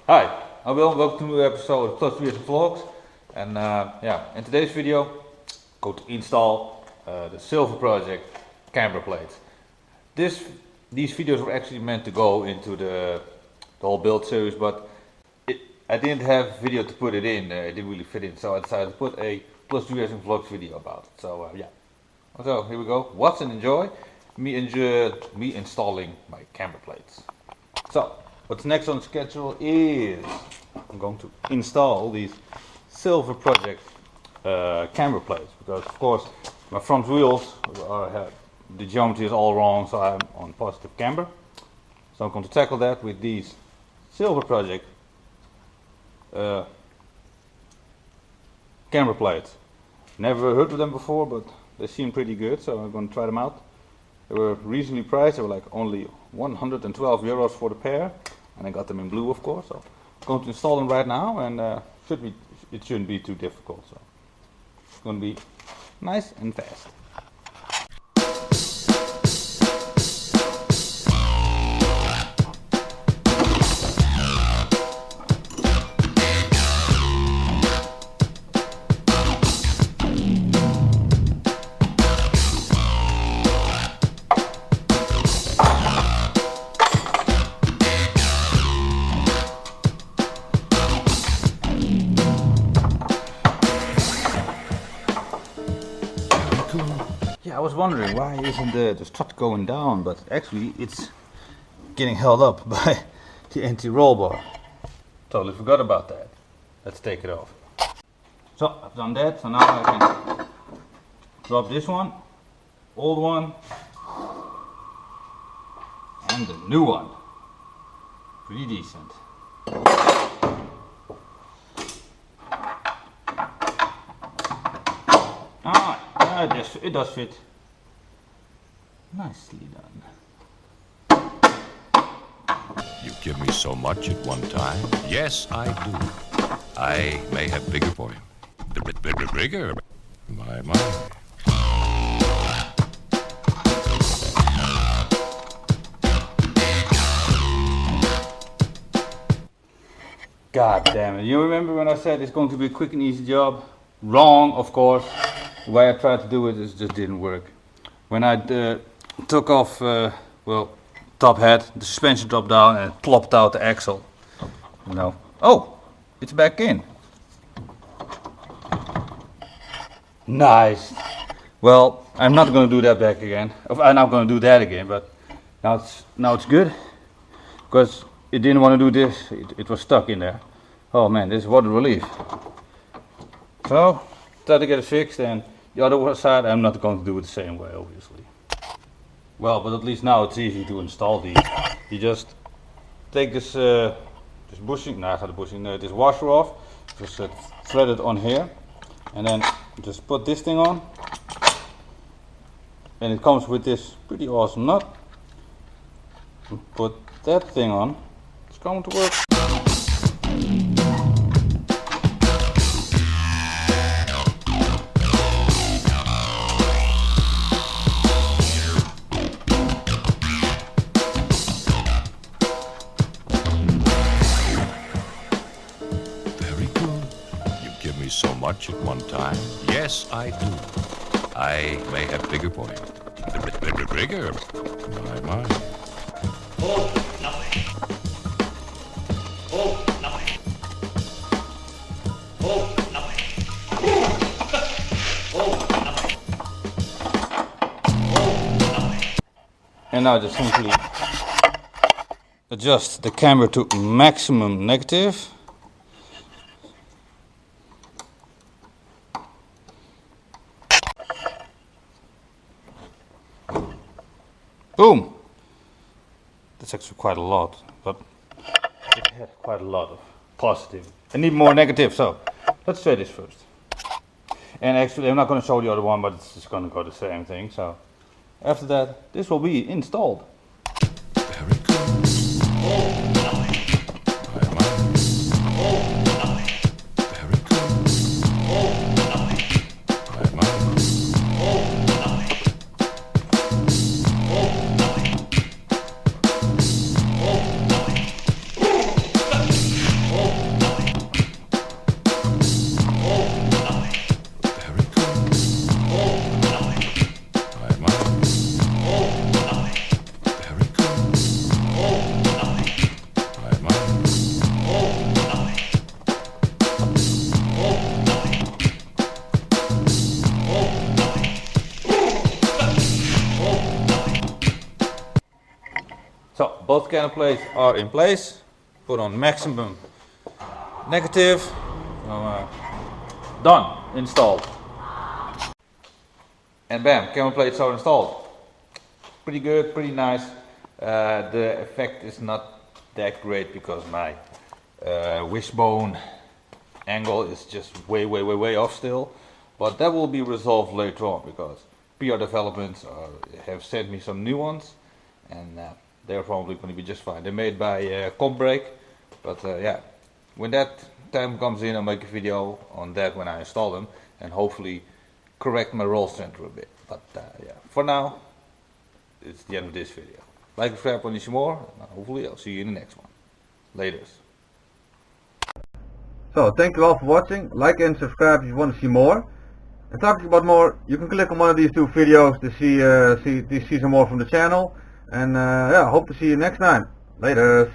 Hi, I'm Will. Welcome to a new episode of Plus Years Vlogs. And in today's video, going to install the silver project Camberplates. These videos were actually meant to go into the whole build series, but I didn't have video to put it in. It didn't really fit in, so I decided to put a Plus Years Vlogs video about it. So so here we go. Watch and enjoy me installing my Camberplates. So what's next on the schedule is I'm going to install these silver project Camberplates, because of course my front wheels the geometry is all wrong, so I'm on positive camber. So I'm going to tackle that with these silver project Camberplates. Never heard of them before, but they seem pretty good, so I'm going to try them out. They were reasonably priced. They were like only 112 euros for the pair, and I got them in blue, of course. So I'm going to install them right now, and it shouldn't be too difficult. So it's going to be nice and fast. Yeah, I was wondering why isn't the strut going down, but actually it's getting held up by the anti-roll bar. Totally forgot about that. Let's take it off. So I've done that, so now I can drop this one, old one, and the new one. Pretty decent. It does fit. Nicely done. You give me so much at one time. Yes, I do. I may have bigger for you. Bigger? My. God damn it. You remember when I said it's going to be a quick and easy job? Wrong, of course. The way I tried to do it just didn't work. When I took off, top hat, the suspension dropped down and it plopped out the axle. You know. Oh, it's back in. Nice. Well, I'm not going to do that back again. I'm not going to do that again, but now it's good, because it didn't want to do this. It was stuck in there. Oh man, this is what a relief. So try to get it fixed, and the other side I'm not going to do it the same way, obviously. Well, but at least now it's easy to install these. You just take this bushing, no, not the bushing, this washer off, just thread it on here, and then just put this thing on, and it comes with this pretty awesome nut. Put that thing on, it's going to work. So much at one time. Yes, I do. I may have bigger for you. Bigger? My. Oh, nothing. Oh, nothing. Oh, nothing. Oh, nothing. Oh, nothing. And now just simply adjust the camber to maximum negative. Boom! That's actually quite a lot, but it had quite a lot of positive. I need more negative, so let's try this first. And actually I'm not going to show the other one, but it's just going to go the same thing. So after that, this will be installed. Very good. Oh, nothing. Oh, nothing. Very good. Oh, nothing. Oh, nothing. Oh, nothing. Oh, nothing. Both Camberplates are in place. Put on maximum negative. Done. Installed. And bam, Camberplates are installed. Pretty good, pretty nice. The effect is not that great because my wishbone angle is just way off still. But that will be resolved later on because PR developments have sent me some new ones, and they're probably going to be just fine. They're made by Camber, but yeah, when that time comes in, I'll make a video on that when I install them and hopefully correct my roll center a bit. But yeah, for now, it's the end of this video. Like and subscribe when you see more, and hopefully I'll see you in the next one. Laters. So thank you all for watching. Like and subscribe if you want to see more. And talking about more, you can click on one of these two videos to see some more from the channel. And yeah, hope to see you next time. Laters.